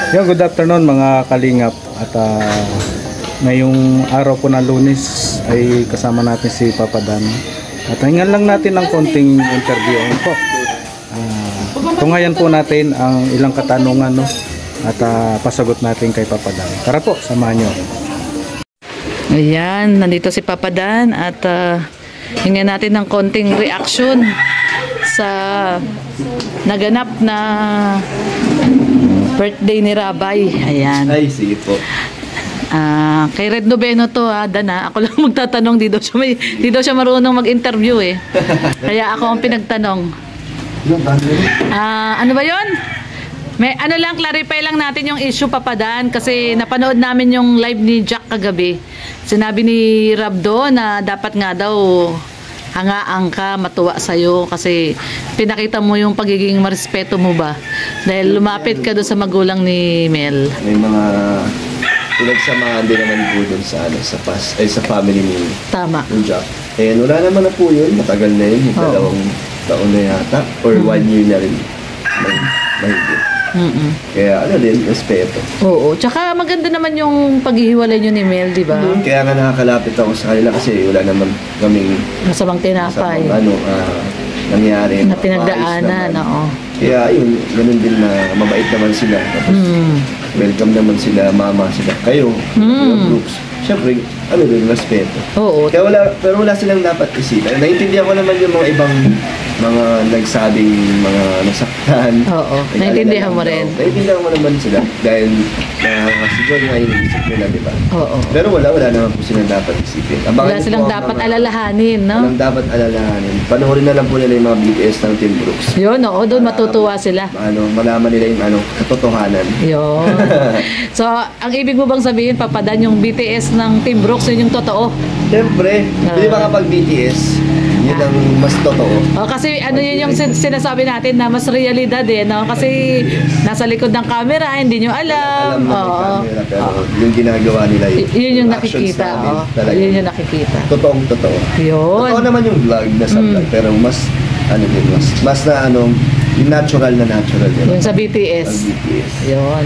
Yo, good afternoon mga kalingap. At ngayong araw po na Lunes ay kasama natin si Papa Dan. At hingan lang natin ng konting interview po. Tungayan po natin ang ilang katanungan, no? At pasagot natin kay Papa Dan. Tara po, samahan nyo. Ayan, nandito si Papa Dan at hingan natin ng konting reaction sa naganap na birthday ni Rabay. Ayan. Ay, sige po. Kay Red Noveno to, Dana. Ako lang magtatanong, di daw siya marunong mag-interview eh. Kaya ako ang pinagtanong. Ano ba yun? May ano lang, clarify lang natin yung issue, Papa Dan, kasi napanood namin yung live ni Jack kagabi. Sinabi ni Rabdo na dapat nga daw hangaan ka, matuwa sa'yo kasi pinakita mo yung pagiging marespeto mo ba dahil lumapit ka doon sa magulang ni Mel. May mga pinagsamahan din naman po doon sa, sa family ni Jack. And wala naman na po yun, matagal na yun, dalawang taon na yata or 1 year na rin mahigit. Kaya ano din, respeto. Oo, tsaka maganda naman yung paghihiwalay nyo ni Mel, di ba? Kaya nga nakakalapit ako sa kanila kasi wala naman kaming masamang tinapay. Nangyari. Na pinagdaanan, oo. Kaya yun, ganun din na mabait naman sila. Tapos welcome naman sila, mama sila. Kayo, Brooks. Siyempre, ano din, respeto. Oo. Kaya pero wala silang dapat isipin. Naintindihan ko naman yung mga ibang mga nagsabing mga nasaktan. Oo, naintindihan mo rin. Naintindihan mo naman sila dahil siguro nga yung isip nila, di ba? Oo. Pero wala naman po silang dapat isipin. Wala silang dapat alalahanin, no? Walang dapat alalahanin. Panoorin na lang po nila yung mga BTS ng Team Brooks. Yun, oo, doon matutuwa sila. Malaman nila yung katotohanan. Yun. So, ang ibig mo bang sabihin, Papa Dan, yung BTS ng Team Brooks, yun yung totoo? Siyempre, hindi ba kapag BTS, yun ang mas totoo. Kasi ano yun yung sinasabi natin na mas realidad eh, no? Kasi nasa likod ng camera, hindi nyo alam. Camera, pero yung ginagawa nila yun yung nakikita. Yun yung nakikita. Totoo. Yun. Totoo naman yung vlog, nasa vlog, pero mas yung natural na natural. Yung sa BTS. Yun.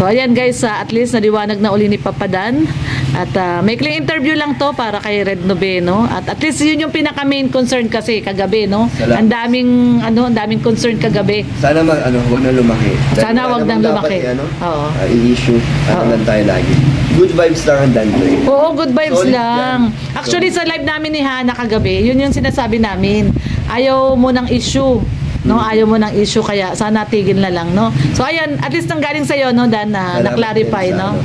So, ayan guys, at least naliwanag na uli ni Papa Dan. At maikling interview lang to para kay Red Noveno. At least yun yung pinaka-main concern kasi kagabi, no? Ang daming concern kagabi. Sana wag na lumaki. Sana wag nang lumaki. I-issue. Lang tayo lagi. Good vibes lang ang Dandre. Oo, good vibes lang. Actually, sa live namin ni Hana kagabi, yun yung sinasabi namin. Ayaw mo ng issue. No, ayaw mo ng issue kaya sana tigil na lang, no. So ayan, at least nanggaling sa iyo, no, Dan, na clarify, no.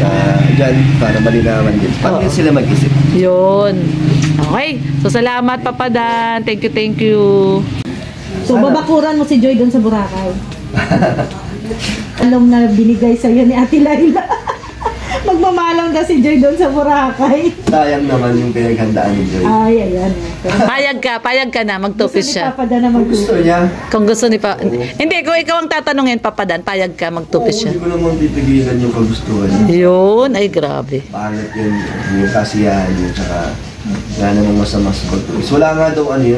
Sa diyan para malinawan din. Paano sila mag-isip? Yun. Okay. So salamat, Papa Dan. Thank you. So babakuran mo si Joy doon sa Boracay. Alam na binigay sa iyo ni Ate Laila. Magmamalang daw si Joy doon sa Boracay. Sayang naman yung pinaghandaan ni Joy. Ay, ayan. Payag ka na, magtupis siya. Gusto ni Papa Dan na magtupis. Gusto niya? Kung gusto ni Papa... Hindi, kung ikaw ang tatanungin, Papa Dan, payag ka, magtupis siya. Hindi ko naman titigilan yung kagustuhan niya. Yun, ay grabe. Pangit yun, yung kasiyahan yun, tsaka wala namang masama sa pagtupis. Wala nga daw hindi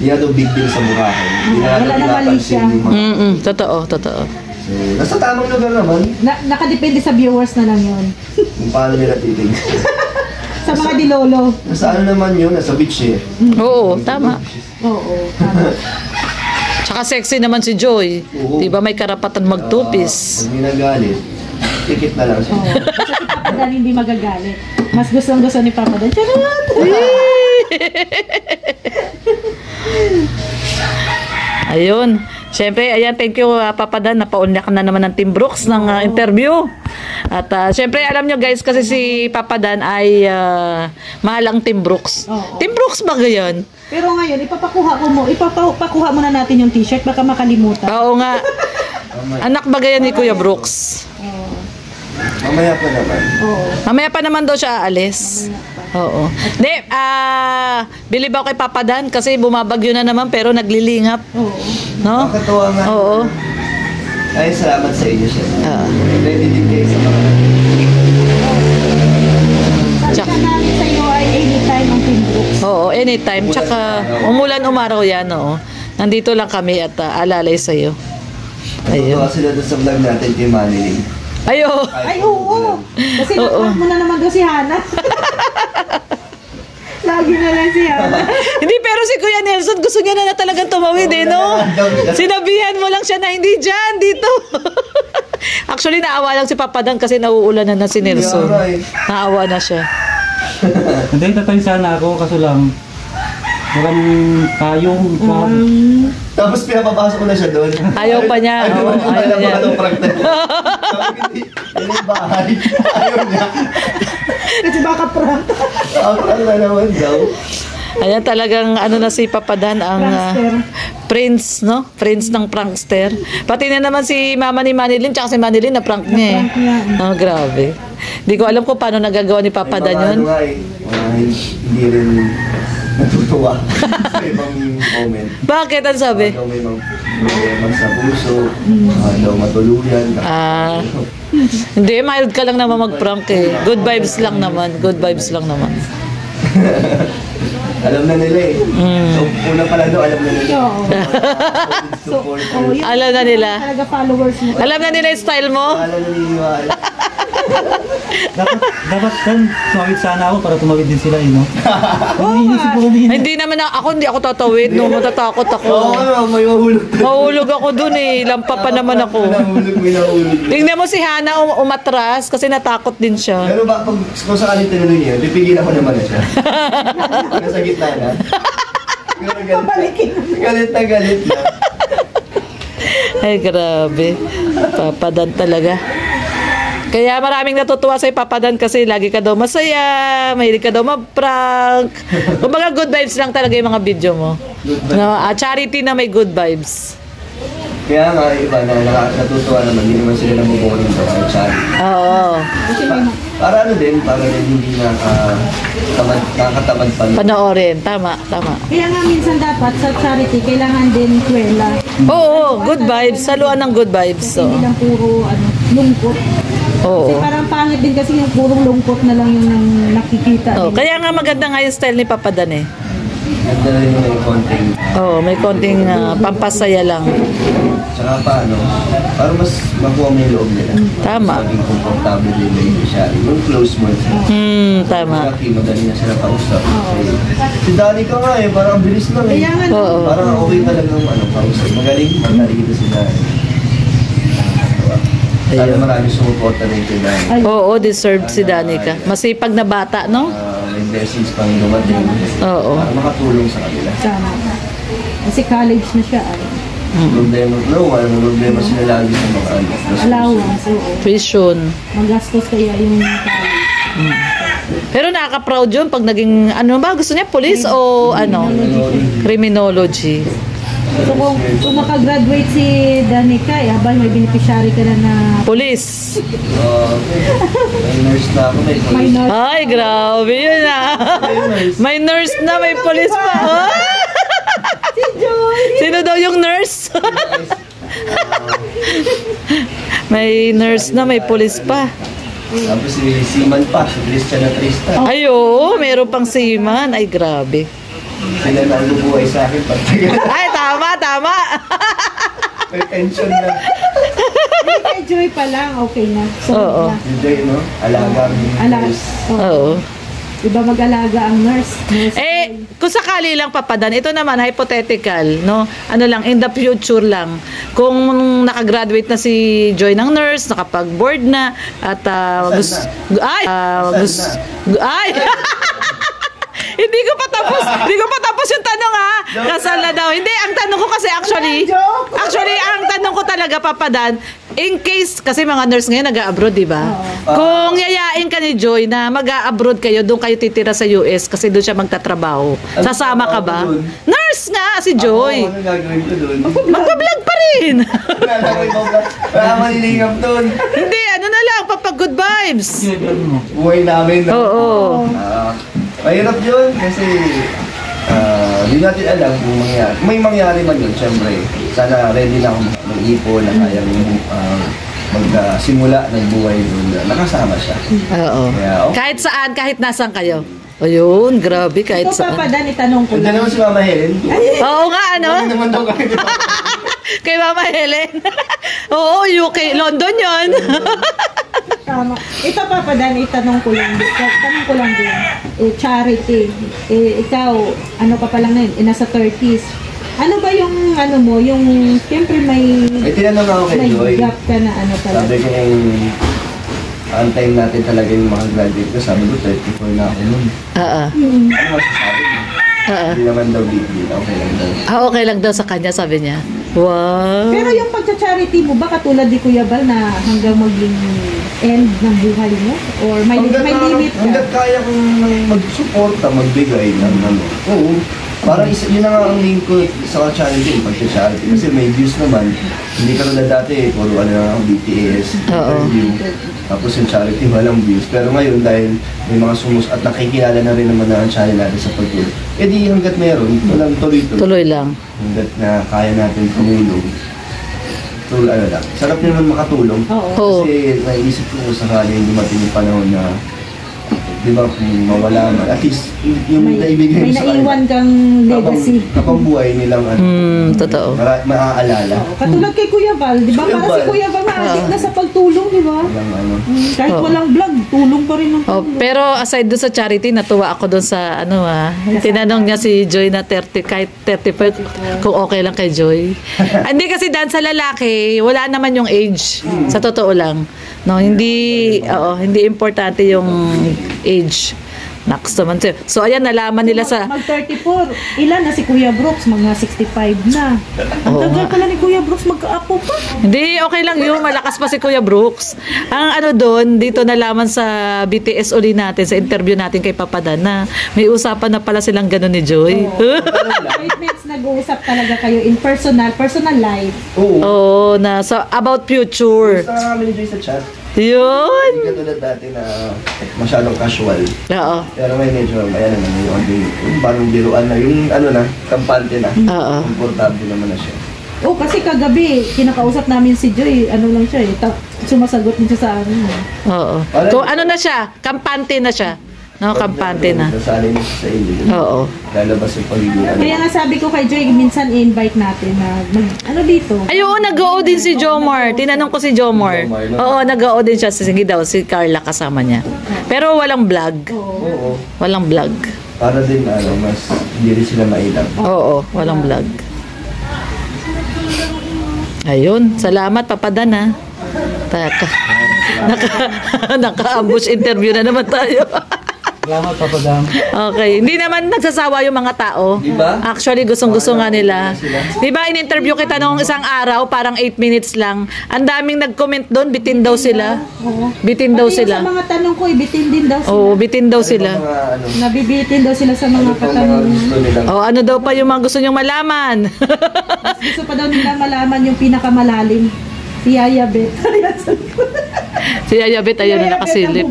nga daw big deal sa Boracay. Hindi nga daw pinapansin yung mga... Totoo. So, nasa tamang lugar naman. Nakadepende sa viewers na lang yun. Kung paano nila titig. Sa mga dilolo. Nasa naman yun, nasa beach eh. Oo, tama. Tama. Tsaka sexy naman si Joy. Diba may karapatan magtupis? Pag may nagalit, tikit na lang siya. Kasi si Papa Dan hindi magagalit. Mas gusto ni Papa Dan. Charot! Ayun. Siyempre, ayan, thank you Papa Dan, napaunyak na naman ng Team Brooks ng interview. At siyempre, alam nyo guys, kasi si Papa Dan ay mahal ang Team Brooks. Team Brooks ba ganyan? Pero ngayon, ipapakuha muna natin yung t-shirt, baka makalimutan. Oo nga. Anak ba ganyan ni Kuya Brooks? Mamaya pa naman. Mamaya pa naman daw siya aalis. Oo. Hindi, bilib ako kay Papa Dan kasi bumabagyo na naman pero naglilingap. No? Nakakatawa nga. Oo. Ay, salamat sa inyo siya. Ready din kayo sa mga... Sabi ka namin sa iyo ay anytime ang Team Brooks. Oo, anytime. Tsaka umulan umaraw yan, oo. Nandito lang kami at alalay sa'yo. Ayun. Natutuwa sila doon sa vlog natin kay Manny. Ayo. Ay, oo. Kasi naprank mo na naman daw si Hana. Lagi na lang si Hana. Hindi, pero si Kuya Nelson gusto niya na talagang tumawid no? Sinabihan mo lang siya na hindi dyan, dito. Actually, naawa lang si Papa Dan kasi nauulanan na si Nelson. Naawa na siya. Hindi, tatay sana ako, kaso lang, walang tayong. Tapos pinapapasok ko na siya doon. Ayaw pa niya. Ayaw Oo, ayaw niya. Ayaw niya. Yan yung bahay. Ayaw niya. Kasi baka prank. Prank na naman daw. Ayan talagang ano na si Papa Dan ang prince, no? Prince ng prankster. Pati na naman si mama ni Manilyn tsaka si Manilyn na prank niya eh. Oh, grabe. Hindi ko alam kung paano nagagawa ni Papa Dan yun. Hindi rin natutuwa sa ibang moment. Bakit? Ano sabi? Daw may problema sa puso, daw matuluyan. Hindi, mild ka lang naman mag-prank eh. Good vibes lang naman. Good vibes lang naman. Alam na nila eh. So, una pala doon, alam na nila. Yun. Alam na nila. Talaga followers mo. Alam na nila yung style mo? Alam na nila. Dapat kan tumawid sana ako para tumawid din sila, no? Iniisip ko kanina. Hindi naman hindi ako tatawid. No, matatakot ako. Oo, may mahulog. Mahulog ako dun eh. Lampa pa naman ako. May nahulog. Tingnan mo si Hana umatras kasi natakot din siya. Pero ba, kung sakaling tinanong niya, pipigil ako naman na siya. Nasa gitna na. Galit na galit na. Ay, grabe. Papa Dan talaga. Kaya maraming natutuwa sa'yo, Papa Dan, kasi lagi ka daw masaya, mahilig ka daw mag-prank. Kumbaga good vibes lang talaga yung mga video mo. No, charity na may good vibes. Kaya nga, iba na natutuwa naman, hindi naman sila nabubunin daw kahit charity. Oo. Para ano din, para din hindi nakakatamad pa. Panoorin. Tama, tama. Kaya nga minsan dapat sa charity, kailangan din kwela. Oo, good vibes. Saluan ng good vibes. So. Hindi lang puro lungkot. Oo. Kasi parang pangit din kasi yung purong lungkot na lang yung nakikita. Oh, kaya nga maganda nga yung style ni Papa Dan eh. Ganda na rin yung konting. Oo, may konting pampasaya lang. Tsaka paano, para mas makuha mo yung loob nila. Tama. Maging komportable din na siya. Yung close mo. Tama. Malaki, madali na sila kausap. Si Danny ka nga eh, parang bilis lang eh. Kaya nga, Oo. Parang okay talaga yung kausap. Magaling kita si Danny. Sana maraming sumuporta rin kay Danny. Oo, deserved si Danica. Masipag na bata, no? May blessings pang dumating. Oo. Para makatulong sa kanila. Tama. Kasi college na siya. Problema, walang problema sila lagi sa mga Allowance. Oo. Tuition. Magastos kaya yung college. Pero nakaka-proud yun pag naging, ano ba, gusto niya, police o ano? Criminology. So kung makagraduate si Danica, habang may beneficiary ka na Police. may nurse na ako, may may police. nurse. Ay, grabe yun ah. May nurse na, may police pa. Oh! Si Joy! Sino daw yung nurse? May nurse na, may police pa. Tapos si Seaman pa, si Christian na Tristan. Ay, oo, meron pang seaman. Ay, grabe. Sila na ang bubuhay sa akin pag Ay, tama, tama. may pension na. Hindi kay Joy pa lang, okay na. So, Oo. Enjoy, no? Alaga ang nurse. Oo. Iba mag-alaga ang nurse. Eh, kung sakali lang, Papa Dan, ito naman, hypothetical, no? Ano lang, in the future lang. Kung nakagraduate na si Joy ng nurse, nakapag-board na, at ay! Hindi ko pa tapos yung tanong ha. Kasal na daw. Hindi, ang tanong ko kasi actually, ang tanong ko talaga, Papa Dan, in case, kasi mga nurse ngayon nag-a-abroad, di ba? Kung yayain ka ni Joy na mag-a-abroad kayo, doon kayo titira sa US kasi doon siya magtatrabaho. Sasama ka ba? Nurse nga, si Joy. Ano gagawin ko doon? Magpa-vlog pa rin. Wala malilingap doon. Hindi, ano na lang, good vibes. Buhay namin, no? Oo. Mahirap yun kasi hindi natin alam kung mangyari. May mangyari man yun, syempre. Sana ready na akong mag-ipon na kaya magsimula ng buhay doon. Nakasama siya. Oo. Kaya, Kahit saan, kahit nasan kayo. Ayun, grabe, kahit Ito, saan. Papa Dan, itanong ko Nandiyan lang. naman si Mama Helen. Oo nga, ano? Ano naman daw kami. Kay Mama Helen. Oo, UK, London yon. Tama. Ito Papa Dan, tanong ko lang din. Charity. Ikaw, ano ka pa lang na yun? Nasa 30s. Ano ba yung ano mo? Yung, siyempre may tinanong ako kay Joy. gap ka na ano talaga. Sabi ko antayin natin talaga yung mga graduate ko. Sabi ko, 34 na ako nun. Oo. Ano masasabi mo? Hindi naman daw big deal. Okay lang daw. Okay lang daw sa kanya, sabi niya. Wow. Pero yung pagcha-charity mo ba katulad ni Kuya Bal na hanggang maging end ng buhay mo? Or may limit ka? Hanggat kaya kong mag-suporta, magbigay ng ano. Oo. Parang yun na nga ang link ko sa charity, pagcha-charity. Kasi may views naman. Hindi ka na dati, puro ano na BTS, interview. Tapos yung charity, walang views. Pero ngayon, dahil may mga at nakikilala na rin naman na ang channel natin sa pagtulong. Eh di hanggat meron, walang tuloy-tuloy. Tuloy lang. Hanggat na kaya natin tumulong. Ano lang. Sarap naman makatulong. Oo. Kasi naisip ko sakaling dumating yung panahon na di ba, kung mawala man. At least, yung naibigay mo sa kanila. May naiwan kang legacy. Kapag buhay nilang Totoo. maaalala. Katulad kay Kuya Val, di ba? Kuya Para si Val. Kuya Val maadik na sa pagtulong, di ba? Walang ano. Kahit walang vlog, tulong pa rin ang Oh, tulong. pero aside doon sa charity, natuwa ako doon sa tinanong niya si Joy na 30, kahit 35, kung okay lang kay Joy. Hindi kasi dan sa lalaki, wala naman yung age. Sa totoo lang. No, hindi importante yung age. Next naman siya. So, ayan, nalaman nila sa... Mag-34. Ilan na si Kuya Brooks? Mga 65 na. Ang Oo tagal nga. pala ni Kuya Brooks magkaapo pa. Hindi, okay lang yun. Malakas pa si Kuya Brooks. Ang ano doon, dito nalaman sa BTS uli natin, sa interview natin kay Papa Dan, na may usapan na pala silang gano'n ni Joy. 5 minutes nag-uusap talaga kayo in personal life. Oo. Oo, na so about future. Gusto namin enjoy sa chat. Yun. Hindi katulad dati na masyadong casual. Oo. Pero may medyo, ayan naman, yung parang biruan na, yung ano na, kampante na. Oo. Komportable naman na siya. Oh, kasi kagabi, kinakausap namin si Joy, ano lang siya sumasagot din siya sa amin. Oo. Kung ano na siya, kampante na siya. No, kampante na. Nasanay na siya sa inyo. Oo. Lalabas yung pagiging ano. Kaya nga sabi ko kay Joy, minsan i-invite natin na ano dito. Ay, oo, nag-oo din si Jomar. Tinanong ko si Jomar. Oo, nag-oo din siya. Sige daw, si Carla kasama niya. Pero walang vlog. Oo. Walang vlog. Para din, mas hindi rin sila mailang. Oo, walang vlog. Ayun, salamat Papa Dan ha. Naka-ambush interview na naman tayo. Salamat, Papa Dan. Okay, hindi naman nagsasawa yung mga tao. Diba? Actually, gustong-gusto nga nila. Diba, in-interview kita noong isang araw, parang 8 minutes lang. Ang daming nag-comment doon, bitin daw sila. Bitin daw Pati yung sila. sa mga tanong ko, bitin din daw sila. Oo, bitin daw sila. Mga ano, Nabibitin daw sila sa mga ano pang mga katanungan. gusto nilang Oh, ano daw pa yung mga gusto nyong malaman? Gusto pa daw nila malaman yung pinakamalalim. Si Yaya Bet. Si Ayabit, ayun na nakasilip.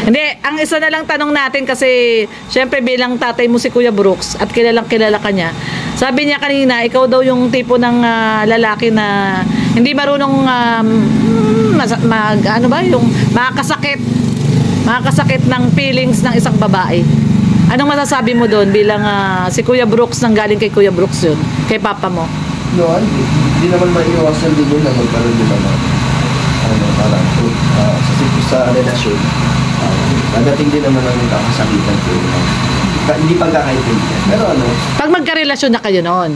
Hindi, ang isa na lang tanong natin kasi syempre bilang tatay mo si Kuya Brooks at kilalang kilala ka niya. Sabi niya kanina, ikaw daw yung tipo ng lalaki na hindi marunong yung makakasakit ng feelings ng isang babae. Anong masasabi mo doon bilang si Kuya Brooks nang galing kay Kuya Brooks yun, kay papa mo? no, hindi naman maiiwasan din yun na magkaroon din naman parang sa relasyon nadating din naman ang kakasakitan ko hindi pagkakaintindihan pero Pag magkarelasyon na kayo noon?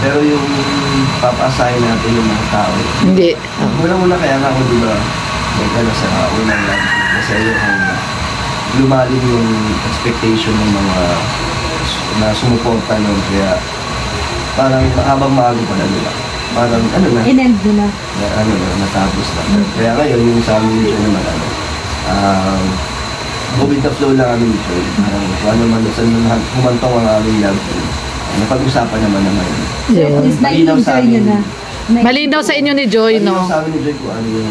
pero yung papasahin natin yung mga tao Hindi. Una kaya nga ako diba sa unang lang kasi yung lumalim yung expectation ng mga na sumuporta nun kaya parang habang maaga pa na nila parang In-end mo na. natapos na kaya ngayon yung sa amin dito naman go with the flow lang amin dito parang man saan humantong ang aming love napag-usapan naman yun Yun. Is Malinaw sa na-enjoy nyo amin. na. Malinaw sa inyo ni Joy, Malinaw no? sa amin ni Joy kung ano yung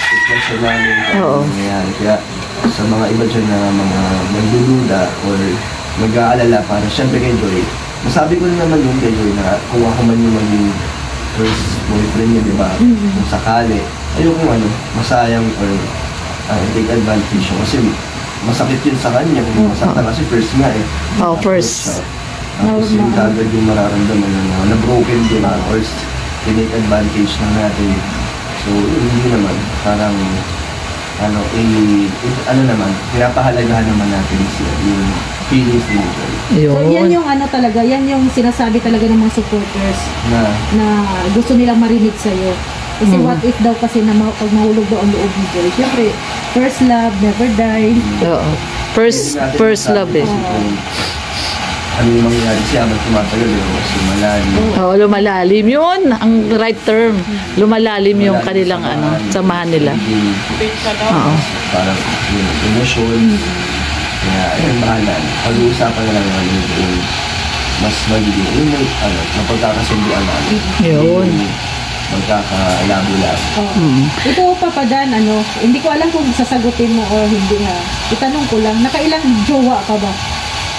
sitwasyon namin Oo. nangyayari. Kaya sa mga iba dyan na mga nagdududa or nag-aalala para syempre kay Joy, masabi ko rin naman yung kay Joy na kung ako man yung maging first boyfriend niya, di ba? Kung sakali, ayokong masayang or take advantage yun. Kasi masakit yun sa kanya kung masakta kasi first nga eh. Oh, first. Tapos yung kagad yung mararamdaman na broken din or tinake advantage na natin. So, hindi naman. Parang, naman, pinapahalagahan naman natin yung feelings ni Joy. So, yan yung talaga, yan yung sinasabi talaga ng mga supporters na gusto nilang marinig sa'yo. Kasi what if daw kasi na pag mahulog daw ang loob ni Joy, syempre, first love, never die. Oo. First love eh. Ano yung mangyayari siya habang tumatagal, lumalalim. Oo, lumalalim yun. Ang right term. Lumalalim yung kanilang samahan nila. Oo. Parang yung emosyon. Kaya, ayun, bahala. Pag-uusapan na lang yung mas magiging, mapagkakasunduan natin. Yun. Magkakalabo-labo. Ito, Papa Dan, hindi ko alam kung sasagutin mo o hindi ha. Itanong ko lang, nakailang jowa ka ba?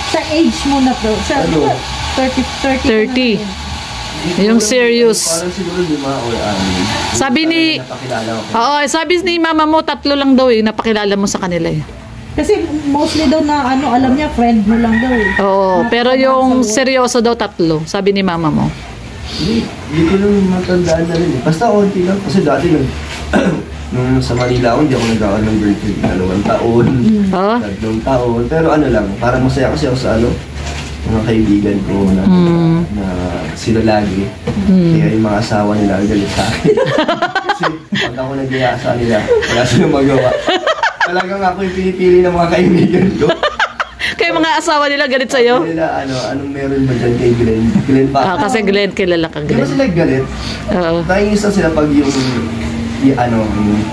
Sa age mo na to. Sa 30. Yung serious. Parang siguro 5 or 6. Sabi ni sabi ni mama mo 3 lang daw napakilala mo sa kanila eh. Kasi mostly daw na alam niya friend mo lang daw eh. Oo, pero yung seryoso daw 3, sabi ni mama mo. Hindi ko lang matandaan na rin eh. Basta konti lang. Kasi dati nung sa Manila ako, hindi ako nagkaroon ng girlfriend. 2 taon, 3 taon. Pero lang, parang masaya kasi ako sa mga kaibigan ko na sila lagi. Kaya yung mga asawa nila galit sa akin. Kasi pag ako nag-iya sa nila, wala silang magawa. Talagang ako yung pinipili ng mga kaibigan ko. Kaya mga asawa nila galit sa'yo? Nila, anong meron ba dyan kay Glenn? Glenn pa. Kasi Glenn, kilala ka Di ba Glenn. sila galit? Oo. Naiisa sila pag yung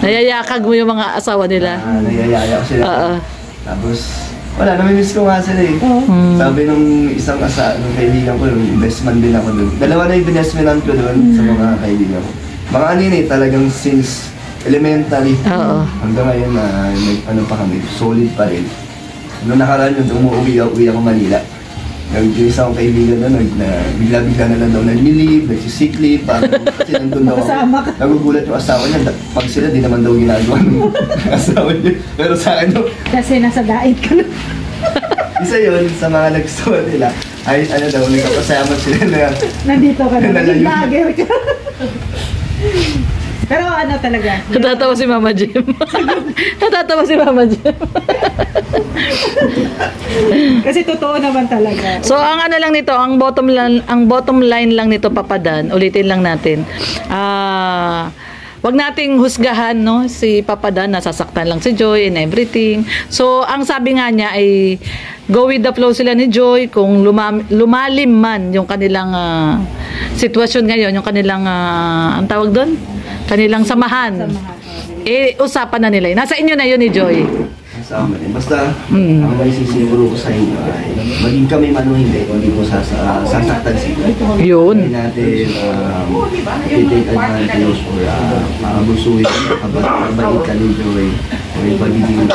Nayayakag mo yung mga asawa nila. Nayayaya ko sila. Oo. Tapos, wala, namimiss ko nga sila eh. Sabi nung nung kaibigan ko, yung best man din ako dun. 2 na yung best manan ko dun sa mga kaibigan ko. Mga talagang since elementary. Hanggang ngayon na pa kami, solid pa rin. Noong nakaraan yun, uwi ako Manila. Yung isa akong kaibigan na bigla-bigla na lang daw nag-leave, nagsisick leave, kasi nandun daw ako. Nagugulat yung asawa niya, pag sila di naman daw ginagawa ng asawa niya. Pero sa akin daw, kasi nasa diet ka na. isa yun sa mga nagsuwa nila, ay nagkapasama sila na nandito ka na, naging vlogger ka. Pero talaga. Natatawa si Mama Jem. Natatawa si Mama Jem. Kasi totoo naman talaga. So ang lang nito, ang bottom line lang nito, Papa Dan, ulitin lang natin. Wag nating husgahan si Papa Dan, nasasaktan lang si Joy and everything. So ang sabi nga niya ay go with the flow sila ni Joy. Kung lumalim man yung kanilang sitwasyon ngayon, yung kanilang ang tawag doon, kanilang samahan. Usapan na nila. Nasa inyo na yun ni Joy. Sa amin. Basta, ang may sisiguro ko sa inyo ay maging kami man o hindi ko sasaktan sila. Yun. Hindi natin i-take advantage or abusuhin kabalikan ni Joy o yung pagiging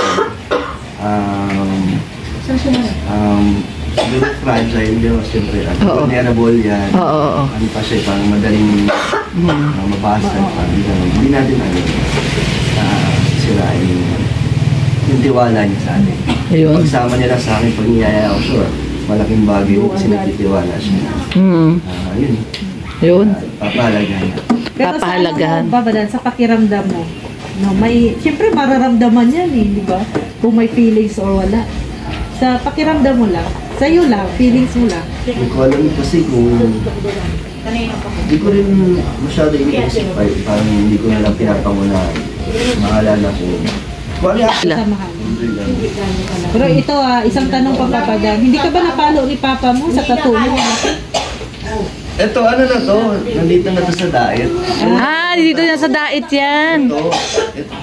fragile yun, siyempre vulnerable yan. Ano pa siya, parang madaling mabasag. Hindi natin sirain yung tiwala niya sa atin. Pagsama nila sa akin, pag niyaya ako, sure, malaking bagay kasi nagtitiwala siya. Yun. Papahalagahan. Pero sa pakiramdam mo, siyempre mararamdaman yan di ba? Kung may feelings or wala. Sa pakiramdam mo lang, sa'yo lang, feelings mo lang. Hindi ko alam kasi kung hindi ko rin masyado iniisip parang hindi ko na lang pinapangunahan. Maalala ko. Pero ito isang tanong pa, Papa Dan. Hindi ka ba napalo ni Papa mo sa tattoo mo? Ito, na to? Nandito na to sa diet. Dito na sa diet yan.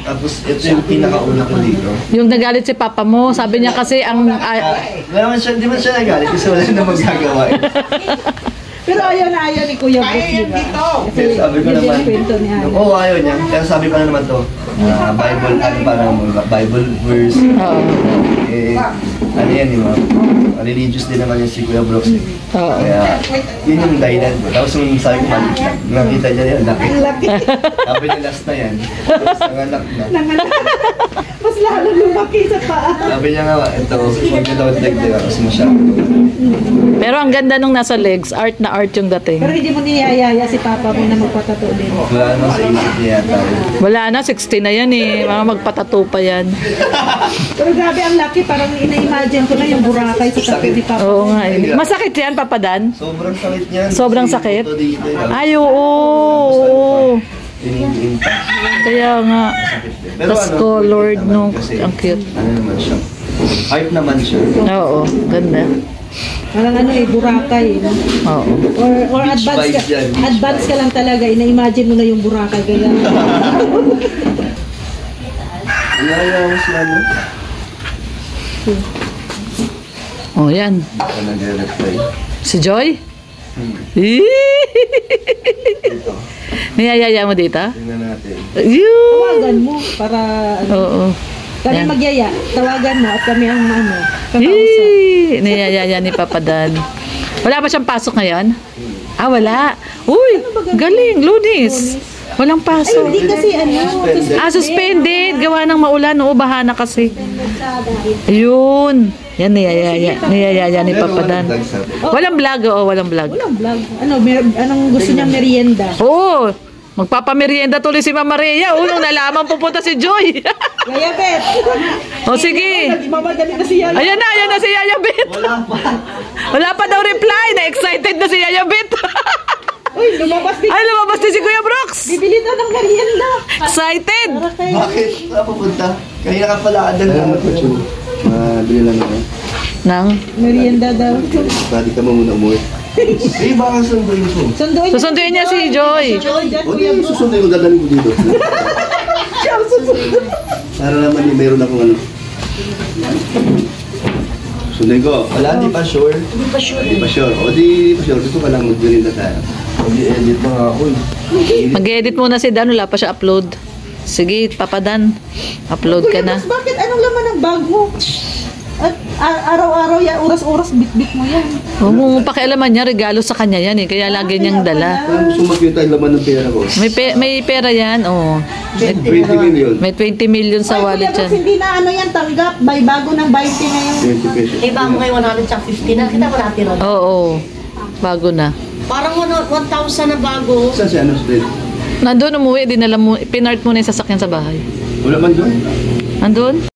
Tapos ito yung pinakauna ko dito. Yung nagalit si Papa mo, sabi niya kasi ang... Hindi man siya nagalit kasi wala na magagawa. Pero ayaw ni Kuya Bruce, di ba? Kasi sabi ko naman, ayaw niya. Kaya sabi ko na naman to, Bible verse. Yan, di ba? Religious din naman yung si Kuya Brooks. Kaya, yun yung dahilan ko. Tapos yung sabi ko, nakita niya yan, laki. Sabi niya last na yan. Tapos nanganak na. Mas lalo lumaki sa paa. Sabi niya nga, ito, huwag niya daw dagdagan kasi masyado. Pero ang ganda nung nasa legs, art na art yung dating. Pero hindi mo niyayaya si Papa mo na magpatato din. Wala naman sa isip niya yata. Wala na, 60 na yan eh. Mga magpatato pa yan. Pero grabe ang laki, parang ina-imagine ko na yung Boracay sa tabi ni Papa. Oo nga eh. Masakit yan, Papa Dan? Sobrang sakit niyan. Sobrang Kasi sakit? ito dito, Ay, oo. Ini-impact. Kaya nga. Pero Tas ano, colored, naman no? kasi, Ang cute. Ano naman siya? Art naman siya. Oo, ganda. Parang ano eh, Boracay. No? Oo. Or Beach advance ka, vibes yan. advance ka lang talaga. Ina-imagine mo na yung Boracay. Kaya, Nalala mo sila mo? Oh, yan. Ito nag-reply. Si Joy? Niyayaya mo dito? Tingnan natin. tawagan mo para ano, Oo. kami Yan. magyaya. Tawagan mo at kami ang ano, kakausap. Niyayaya ni Papa Dan. Wala ba siyang pasok ngayon? Ah, wala. Uy, galing. Lunis. Walang Ay, pasok. hindi kasi ano. Suspended. Gawa ng maulan. Oo, baha na kasi. Ayun. Yan, niyayaya ni Papa Dan. Walang vlog, oo, walang vlog. Walang vlog. Ano, anong gusto niyang merienda? Oo. Magpapamerienda tuloy si Mama Rhea. Unong nalaman pupunta si Joy. Yaya Bet. O sige. Mamadali na siya. Ayan na si Yaya Bet. Wala pa daw reply. Na-excited na si Yaya Bet. Uy, lumabas din. Ay, lumabas din si Kuya Brooks. Bibili daw ng merienda. Excited. Para kay... Bakit? Saan pupunta? Kanina ka pala adan na. Mabili lang ako. Nang? Merienda daw. Pwede ka muna umuwi. Eh, baka sunduin ko. Sunduin niya. Susunduin niya si Joy. O di, susunduin ko, dadalhin ko dito. Para naman meron akong ano. Sunduin ko. Wala, di pa sure. Di pa sure. Di pa sure. O di pa sure. Gusto ka lang mag-green na tayo. Mag-edit na nga ako eh. Mag-edit muna si Dan. Wala pa siya upload. Sige, Papa Dan. Upload ka na. Mas bakit anong laman ng bag mo? At araw-araw yan, oras-oras bit-bit mo yan. Huwag mo pakialaman niya. Regalo sa kanya yan eh. Kaya lagi niyang dala. Parang gusto mag-yun tayo laman ng pera ko. May pera yan. Oo. 20 million. May 20 million sa wallet Kuya Brooks, yan. hindi na ano yan, tanggap. May bago ng 20 ngayon. 20 pesos. Iba mo kayo 100 tsaka 50 na. Kita mo natin ron. Oo. Bago na. Parang 1,000 na bago. Saan si ano straight? Nandun umuwi. Dinala mo. Pinart mo na yung sasakyan sa bahay. Wala man doon. Nandun?